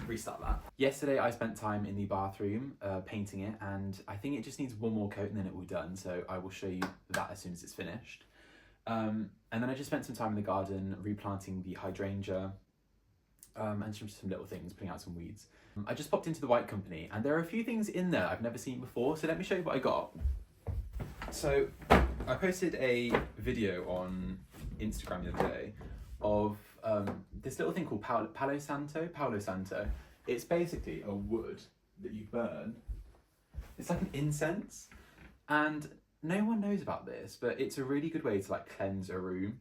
restart that. Yesterday I spent time in the bathroom painting it, and I think it just needs one more coat and then it will be done, so I will show you that as soon as it's finished. And then I just spent some time in the garden replanting the hydrangea and just some little things, putting out some weeds. I just popped into the White Company and there are a few things in there I've never seen before, so let me show you what I got. So I posted a video on Instagram the other day of this little thing called Palo Santo. It's basically a wood that you burn. It's like an incense, and no one knows about this, but it's a really good way to like cleanse a room.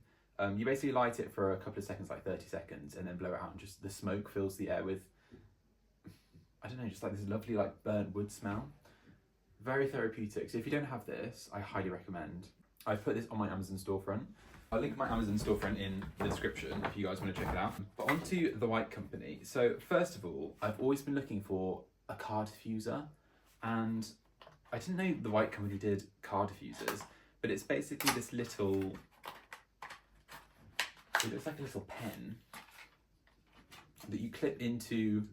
You basically light it for a couple of seconds, like 30 seconds, and then blow it out, and just the smoke fills the air with, I don't know, just like this lovely like burnt wood smell. Very therapeutic. So if you don't have this, I highly recommend. I've put this on my Amazon storefront. I'll link my Amazon storefront in the description if you guys want to check it out. But on to the White Company. So first of all, I've always been looking for a car diffuser, and I didn't know the White Company did car diffusers, but it's basically this little, it looks like a little pen that you clip into,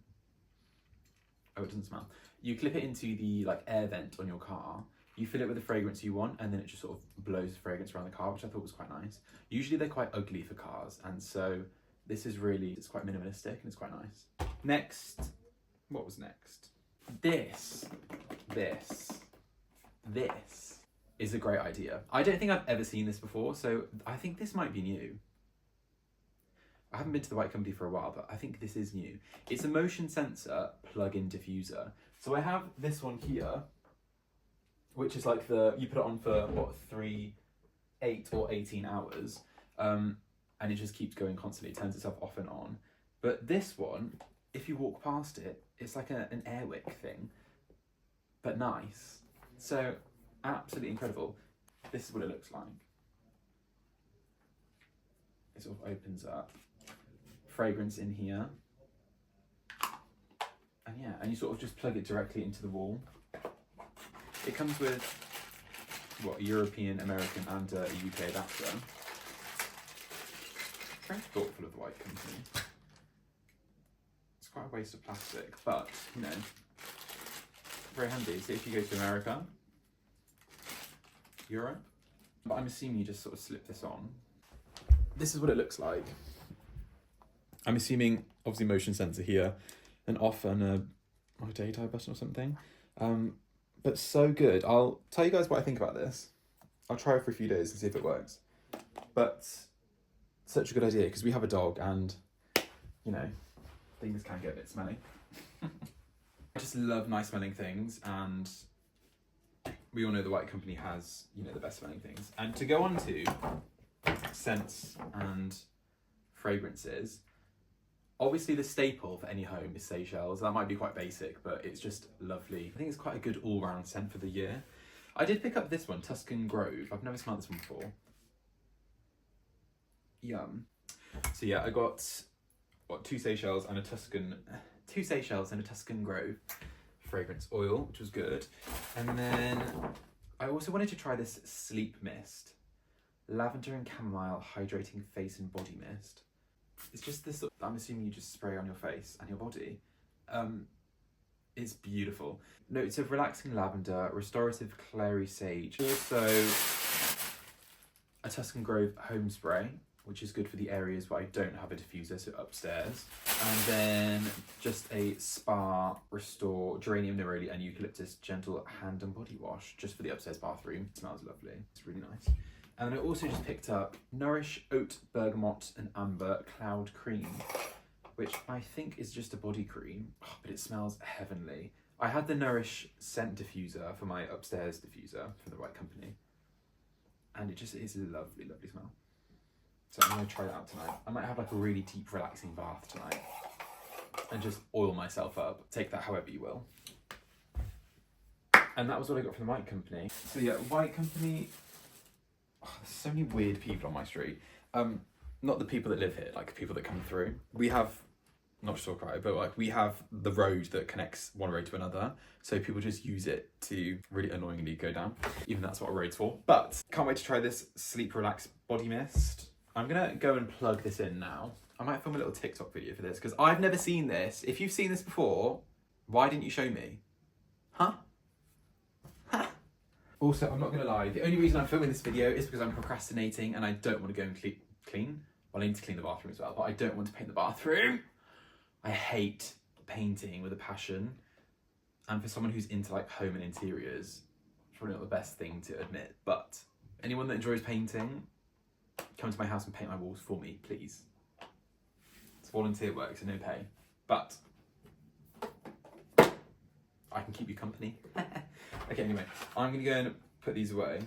oh, it doesn't smell. You clip it into the like air vent on your car. You fill it with the fragrance you want, and then it just sort of blows the fragrance around the car, which I thought was quite nice. Usually they're quite ugly for cars, and so this is really, it's quite minimalistic and it's quite nice. Next, what was next? This is a great idea. I don't think I've ever seen this before, so I think this might be new. I haven't been to the White Company for a while, but I think this is new. It's a motion sensor plug-in diffuser. So I have this one here, which is like you put it on for what, 3, 8 or 18 hours, and it just keeps going constantly. It turns itself off and on. But this one, if you walk past it, it's like an air wick thing, but nice. So absolutely incredible. This is what it looks like. It sort of opens up. Fragrance in here. And yeah, and you sort of just plug it directly into the wall. It comes with, what, a European, American and a UK adapter. Very thoughtful of the White Company. It's quite a waste of plastic, but, you know, very handy. So if you go to America, Europe, but I'm assuming you just sort of slip this on. This is what it looks like. I'm assuming, obviously, motion sensor here, an off and a daytime button or something. But so good. I'll tell you guys what I think about this. I'll try it for a few days and see if it works. But such a good idea, because we have a dog and, you know, things can get a bit smelly. I just love nice smelling things, and we all know the White Company has, you know, the best smelling things. And to go on to scents and fragrances, obviously the staple for any home is Seychelles. That might be quite basic, but it's just lovely. I think it's quite a good all-round scent for the year. I did pick up this one, Tuscan Grove. I've never smelled this one before. Yum. So yeah, I got, what, two Seychelles and a Tuscan Grove fragrance oil, which was good. And then I also wanted to try this sleep mist. Lavender and chamomile hydrating face and body mist. It's just this, I'm assuming you just spray on your face and your body. It's beautiful. Notes of relaxing lavender, restorative clary sage. Also a Tuscan Grove home spray, which is good for the areas where I don't have a diffuser, so upstairs. And then just a spa, restore, geranium neroli and eucalyptus gentle hand and body wash, just for the upstairs bathroom. It smells lovely, it's really nice. And then I also just picked up Nourish Oat Bergamot and Amber Cloud Cream, which I think is just a body cream, but it smells heavenly. I had the Nourish scent diffuser for my upstairs diffuser from the White Company, and it just is a lovely, lovely smell. So I'm gonna try that out tonight. I might have like a really deep, relaxing bath tonight and just oil myself up. Take that however you will. And that was what I got from the White Company. So yeah, White Company. Oh, there's so many weird people on my street. Not the people that live here, like people that come through. We have, not to talk about it, but like we have the road that connects one road to another. So people just use it to really annoyingly go down. Even that's what a road's for. But can't wait to try this Sleep Relax Body Mist. I'm gonna go and plug this in now. I might film a little TikTok video for this because I've never seen this. If you've seen this before, why didn't you show me? Huh? Also, I'm not gonna lie, the only reason I'm filming this video is because I'm procrastinating and I don't want to go and clean. Well, I need to clean the bathroom as well, but I don't want to paint the bathroom. I hate painting with a passion. And for someone who's into like home and interiors, it's probably not the best thing to admit, but anyone that enjoys painting, come to my house and paint my walls for me, please. It's volunteer work, so no pay. But I can keep you company. Okay, anyway, I'm gonna go and put these away.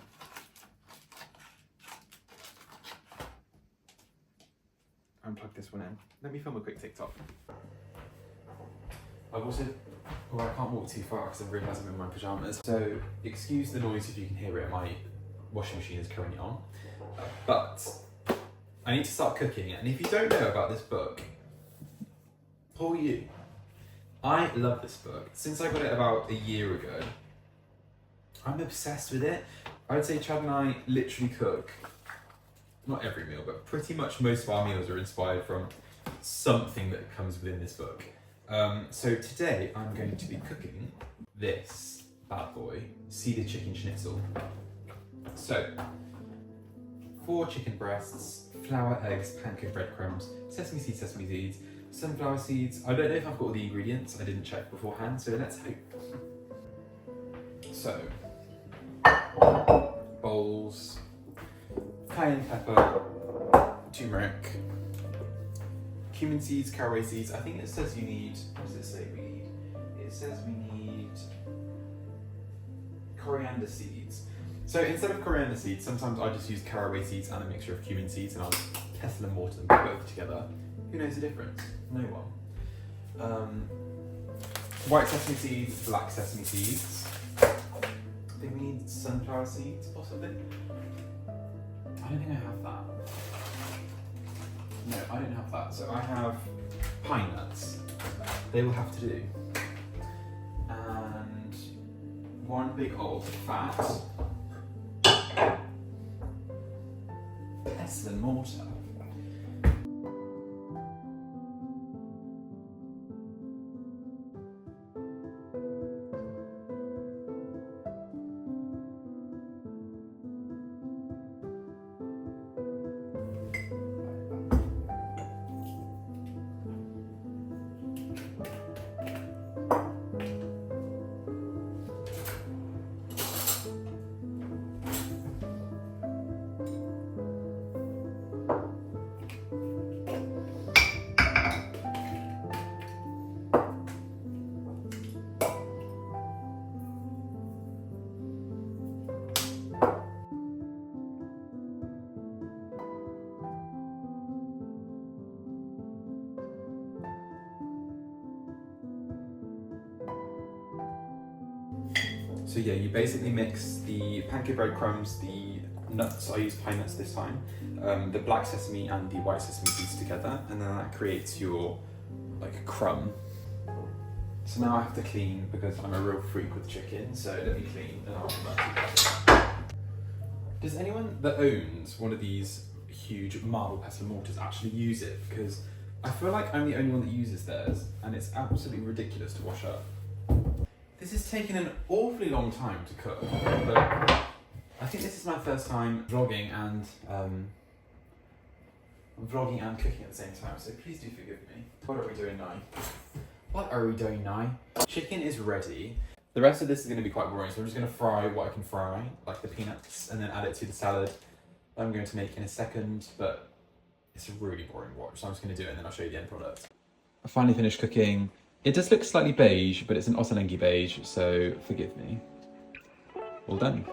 And plug this one in. Let me film a quick TikTok. I've also, I can't walk too far because I realise I'm in my pyjamas. So excuse the noise if you can hear it. My washing machine is currently on. But I need to start cooking. And if you don't know about this book, poor you. I love this book. Since I got it about a year ago, I'm obsessed with it. I would say Chad and I literally cook, not every meal, but pretty much most of our meals are inspired from something that comes within this book. So today I'm going to be cooking this bad boy, seeded chicken schnitzel. So, 4 chicken breasts, flour, eggs, pancake breadcrumbs, sesame seeds, sunflower seeds. I don't know if I've got all the ingredients, I didn't check beforehand, so let's hope. So, bowls, cayenne pepper, turmeric, cumin seeds, caraway seeds. I think it says you need, what does it say we need? It says we need coriander seeds. So instead of coriander seeds, sometimes I just use caraway seeds and a mixture of cumin seeds and I'll pestle and mortar them both together. Who knows the difference? No one. White sesame seeds, black sesame seeds. I think we need sunflower seeds, possibly. I don't think I have that. No, I don't have that. So I have pine nuts. They will have to do. And 1 big old fat pestle and mortar. So yeah, you basically mix the pancake breadcrumbs, the nuts, I use pine nuts this time, the black sesame and the white sesame seeds together, and then that creates your like crumb. So now I have to clean because I'm a real freak with chicken, so let me clean and I'll come back to you. Does anyone that owns one of these huge marble pestle mortars actually use it? Because I feel like I'm the only one that uses theirs and it's absolutely ridiculous to wash up. This has taken an awfully long time to cook, but I think this is my first time vlogging and cooking at the same time, so please do forgive me. What are we doing now? What are we doing now? Chicken is ready. The rest of this is going to be quite boring, so I'm just going to fry what I can fry, like the peanuts, and then add it to the salad that I'm going to make in a second, but it's a really boring watch, so I'm just going to do it and then I'll show you the end product. I finally finished cooking. It does look slightly beige, but it's an Ottolenghi beige, so forgive me. All done.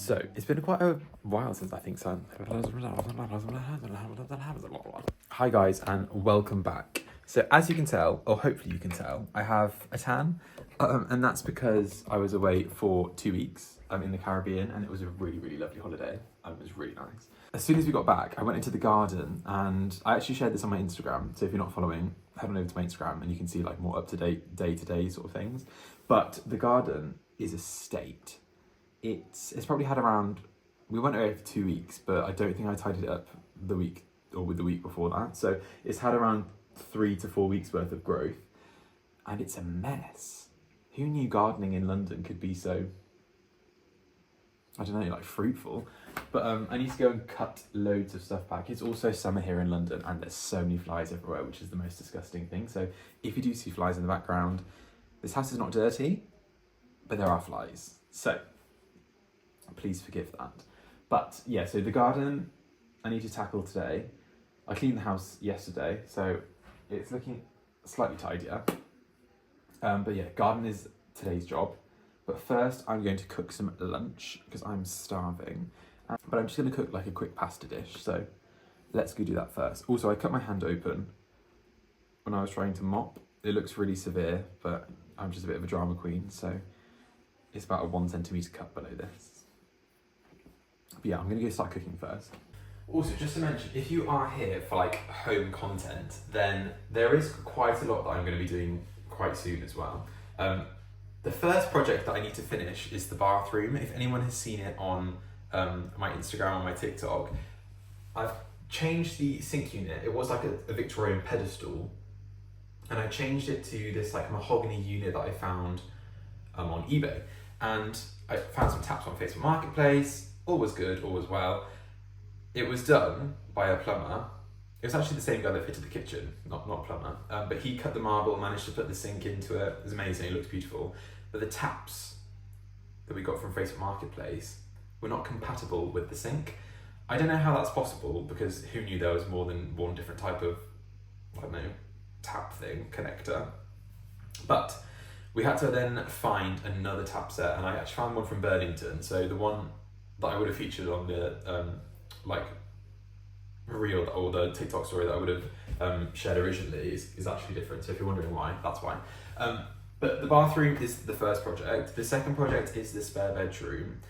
So it's been quite a while since I think so. Hi guys and welcome back. So as you can tell, or hopefully you can tell, I have a tan, and that's because I was away for 2 weeks in the Caribbean, and it was a really, really lovely holiday. It was really nice. As soon as we got back, I went into the garden, and I actually shared this on my Instagram. So if you're not following, head on over to my Instagram and you can see like more up-to-date, day-to-day sort of things. But the garden is a state. It's probably had around, we went away for 2 weeks, but I don't think I tidied it up the week or with the week before that. So it's had around 3 to 4 weeks worth of growth, and it's a mess. Who knew gardening in London could be so, I don't know, like fruitful? But I need to go and cut loads of stuff back. It's also summer here in London and there's so many flies everywhere, which is the most disgusting thing. So if you do see flies in the background, this house is not dirty, but there are flies. So please forgive that. But yeah, so the garden I need to tackle today. I cleaned the house yesterday, so it's looking slightly tidier. But yeah, garden is today's job. But first I'm going to cook some lunch because I'm starving. But I'm just going to cook like a quick pasta dish, so let's go do that first. Also, I cut my hand open when I was trying to mop. It looks really severe, but I'm just a bit of a drama queen, so it's about a 1 centimetre cut below this. But yeah, I'm going to go start cooking first. Also, just to mention, if you are here for like home content, then there is quite a lot that I'm going to be doing quite soon as well. The first project that I need to finish is the bathroom. If anyone has seen it on my Instagram or my TikTok, I've changed the sink unit. It was like a Victorian pedestal, and I changed it to this like mahogany unit that I found on eBay. And I found some taps on Facebook Marketplace. All was good, all was well. It was done by a plumber. It was actually the same guy that fitted the kitchen, not a plumber. But he cut the marble, managed to put the sink into it. It was amazing, it looked beautiful. But the taps that we got from Facebook Marketplace were not compatible with the sink. I don't know how that's possible, because who knew there was more than one different type of, I don't know, tap thing, connector. But we had to then find another tap set, and I actually found one from Burlington. So the one that I would have featured on the like reel or the TikTok story that I would have shared originally is actually different. So if you're wondering why, that's why. But the bathroom is the first project. The second project is the spare bedroom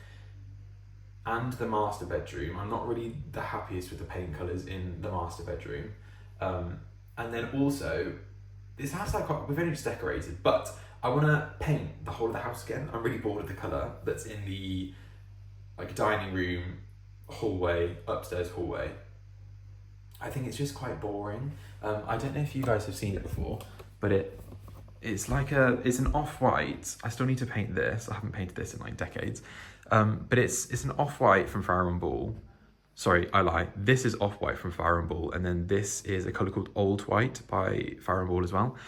and the master bedroom. I'm not really the happiest with the paint colours in the master bedroom. And then also, this house we've only just decorated, but I want to paint the whole of the house again. I'm really bored of the colour that's in the like dining room, hallway, upstairs hallway. I think it's just quite boring. I don't know if you guys have seen it before, but it's an off-white. I still need to paint this. I haven't painted this in like decades. But it's an off-white from Farrow & Ball. Sorry, I lie. This is off-white from Farrow & Ball, and then this is a colour called Old White by Farrow & Ball as well.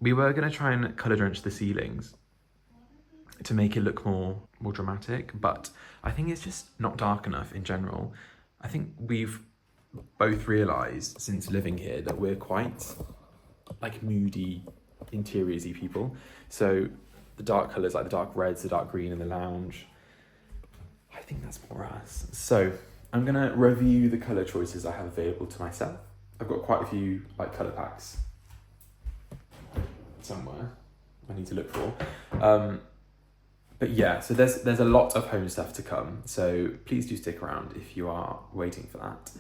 We were going to try and colour drench the ceilings to make it look more dramatic, but I think it's just not dark enough in general. I think we've both realised since living here that we're quite like moody, interiors-y people. So the dark colours, like the dark reds, the dark green in the lounge, I think that's more us. So I'm gonna review the colour choices I have available to myself. I've got quite a few like colour packs somewhere I need to look for. But yeah, so there's a lot of home stuff to come. So please do stick around if you are waiting for that.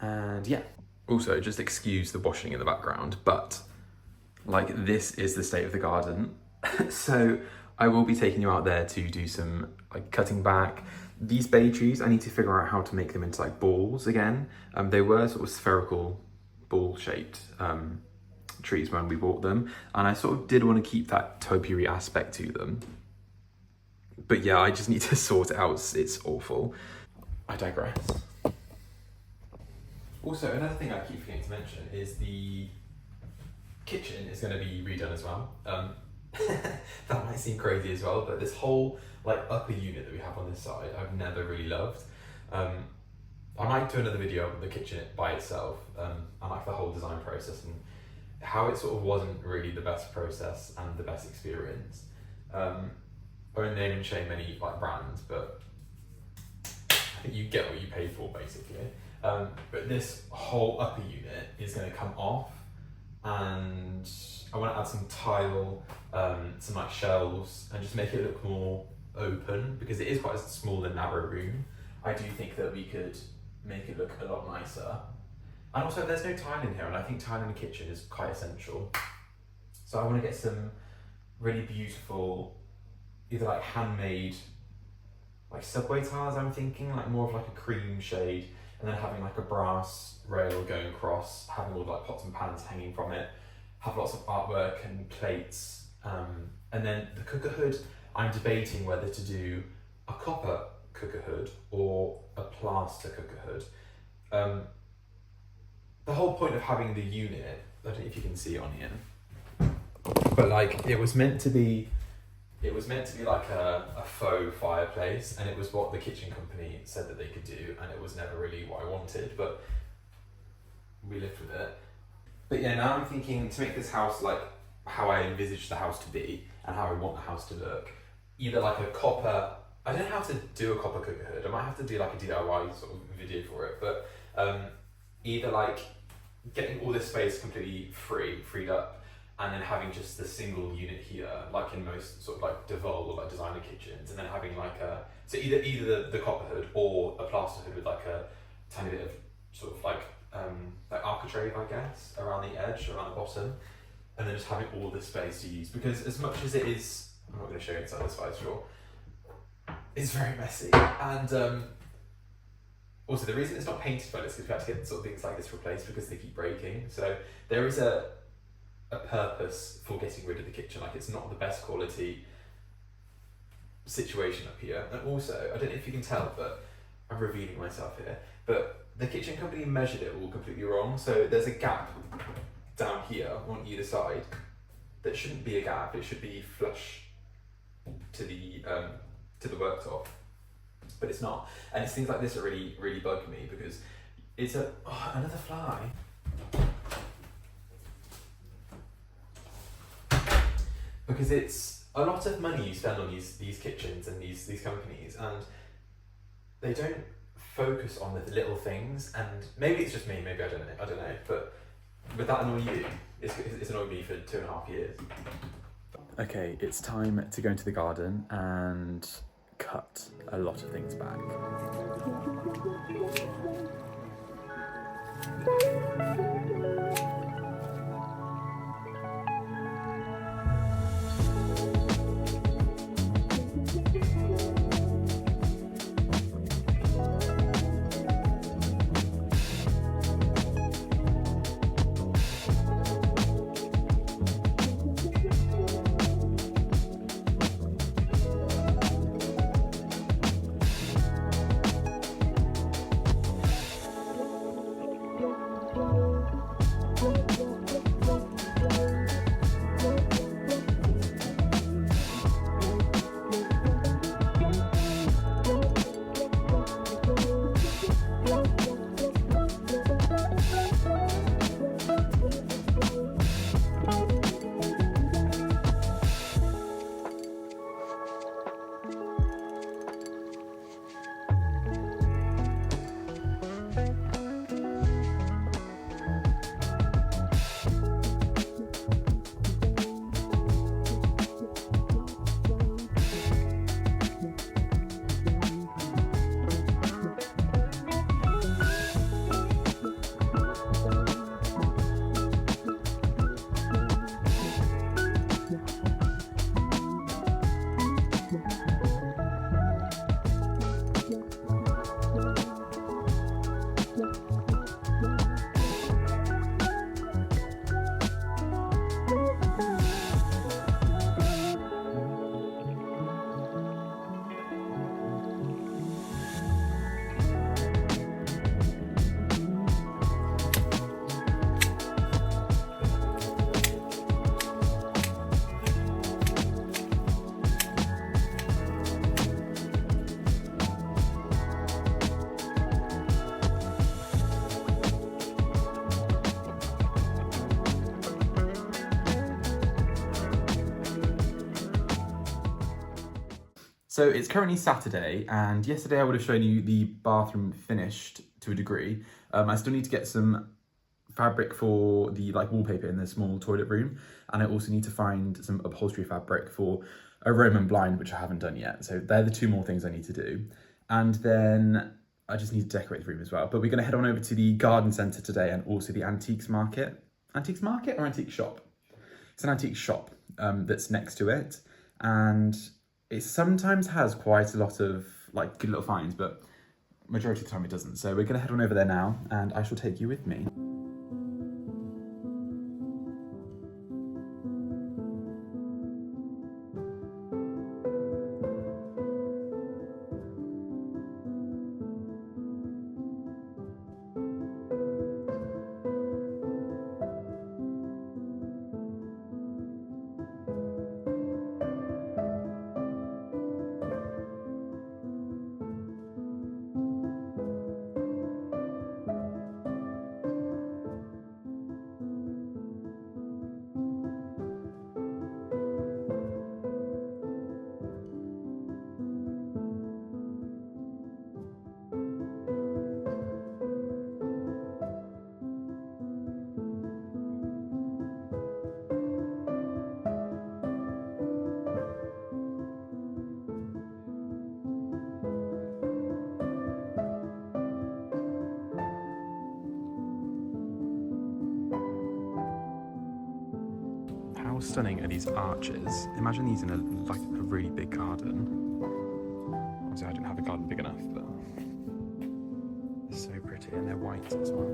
And yeah, also just excuse the washing in the background, but like this is the state of the garden. So I will be taking you out there to do some like cutting back. These bay trees, I need to figure out how to make them into like balls again. They were sort of spherical ball shaped trees when we bought them. And I sort of did want to keep that topiary aspect to them. But yeah, I just need to sort it out. It's awful. I digress. Also, another thing I keep forgetting to mention is the kitchen is going to be redone as well. That might seem crazy as well, but this whole like upper unit that we have on this side, I've never really loved. I might do another video of the kitchen by itself, and like the whole design process and how it sort of wasn't really the best process and the best experience. I won't name and shame any like brands, but I think you get what you pay for basically. But this whole upper unit is going to come off, and I want to add some tile, some like shelves, and just make it look more open, because it is quite a small and narrow room. I do think that we could make it look a lot nicer. And also there's no tile in here, and I think tile in the kitchen is quite essential. So I want to get some really beautiful, either like handmade, like subway tiles I'm thinking, like more of like a cream shade, and then having like a brass rail going across, having all the like pots and pans hanging from it, have lots of artwork and plates. And then the cooker hood, I'm debating whether to do a copper cooker hood or a plaster cooker hood. The whole point of having the unit, I don't know if you can see it on here, but like it was meant to be like a faux fireplace, and it was what the kitchen company said that they could do, and it was never really what I wanted, but we lived with it. But yeah, now I'm thinking to make this house like how I envisage the house to be and how I want the house to look. Either like a copper, I don't know how to do a copper cooker hood, I might have to do like a DIY sort of video for it, but either like getting all this space completely freed up, and then having just the single unit here, like in most sort of like Devol or like designer kitchens, and then having like a, so either the copper hood or a plaster hood with like a tiny bit of sort of like architrave, I guess, around the edge, around the bottom, and then just having all this space to use, because as much as it is, I'm not going to show you inside this spice drawer, it's very messy, and also the reason it's not painted well is because we have to get sort of things like this replaced because they keep breaking, so there is a purpose for getting rid of the kitchen. Like, it's not the best quality situation up here. And also, I don't know if you can tell, but I'm revealing myself here, but the kitchen company measured it all completely wrong. So there's a gap down here on either side that shouldn't be a gap, it should be flush to the worktop, but it's not. And it's things like this that really bug me, because it's another fly. Because it's a lot of money you spend on these kitchens and these companies, and they don't focus on the little things. And maybe it's just me, maybe I don't know, but would that annoy you? It's annoyed me for 2.5 years. Okay, it's time to go into the garden and cut a lot of things back. So it's currently Saturday, and yesterday I would have shown you the bathroom finished to a degree. I still need to get some fabric for the wallpaper in the small toilet room, and I also need to find some upholstery fabric for a Roman blind, which I haven't done yet. So they're the 2 more things I need to do. And then I just need to decorate the room as well. But we're going to head on over to the garden centre today and also the antiques market. Antiques market or antique shop? It's an antique shop that's next to it. And it sometimes has quite a lot of good little finds, but majority of the time it doesn't. So we're going to head on over there now, and I shall take you with me. How stunning are these arches? Imagine these in a really big garden. Obviously I didn't have a garden big enough, but they're so pretty, and they're white as well.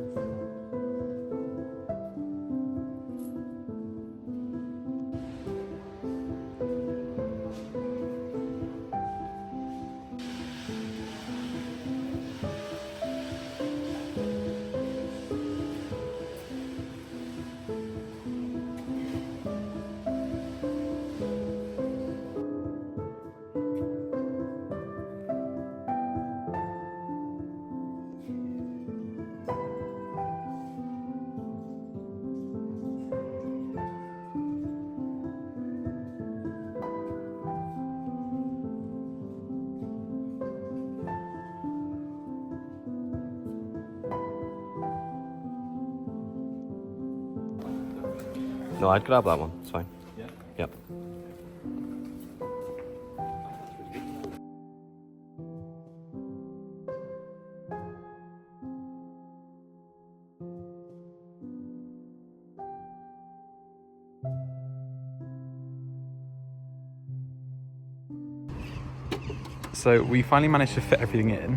No, I'd grab that one. It's fine. Yeah? Yep. So we finally managed to fit everything in.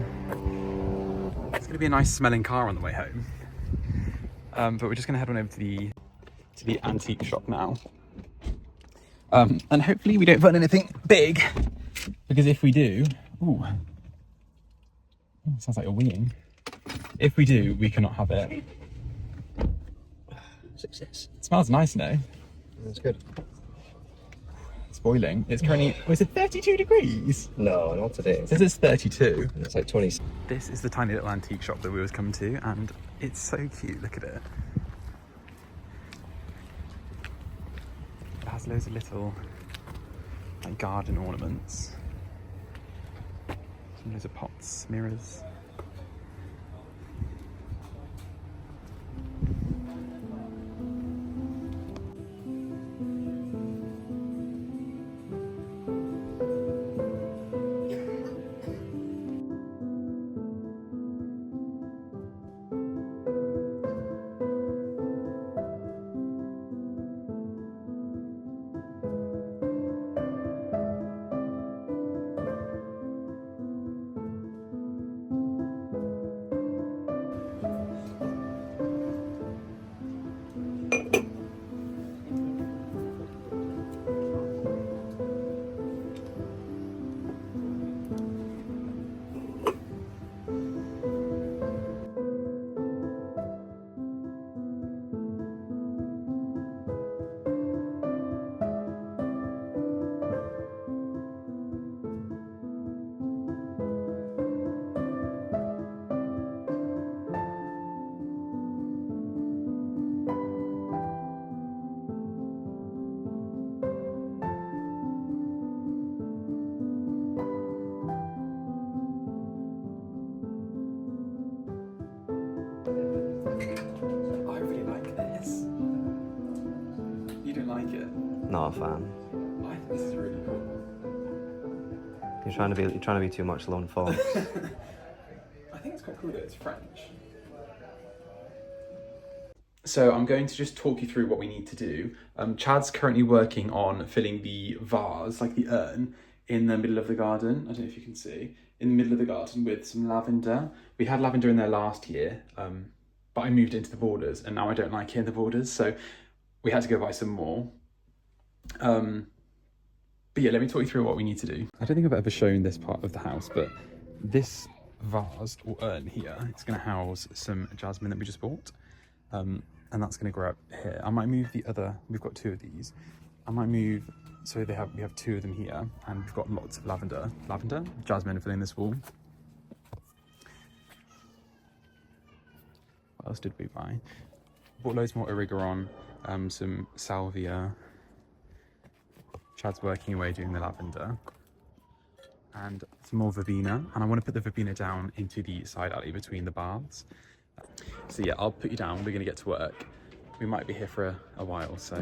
It's going to be a nice smelling car on the way home. But we're just going to head on over to the antique shop now. And hopefully we don't find anything big, because if we do, ooh, sounds like you're winging. If we do, we cannot have it. Success. It smells nice now. That's good. It's boiling. It's currently, is it 32 degrees? No, not today. This is 32. It's like 20. This is the tiny little antique shop that we always come to, and it's so cute. Look at it. It has loads of little garden ornaments. Some loads of pots, mirrors. You don't like it? Not a fan. I think this is really cool. You're trying to be too much Lone Fox. I think it's quite cool that it's French. So I'm going to just talk you through what we need to do. Chad's currently working on filling the vase, like the urn, in the middle of the garden. I don't know if you can see. In the middle of the garden with some lavender. We had lavender in there last year, but I moved into the borders and now I don't like it in the borders, so we had to go buy some more. But yeah, let me talk you through what we need to do. I don't think I've ever shown this part of the house, but this vase or urn here, it's going to house some jasmine that we just bought. And that's going to grow up here. I might move the other, we've got 2 of these. I might move, so we have 2 of them here, and we've got lots of jasmine filling this wall. What else did we buy? Bought loads more origaron, some salvia. Chad's working away doing the lavender. And some more verbena, and I want to put the verbena down into the side alley between the baths. So yeah, I'll put you down, we're going to get to work. We might be here for a while, so...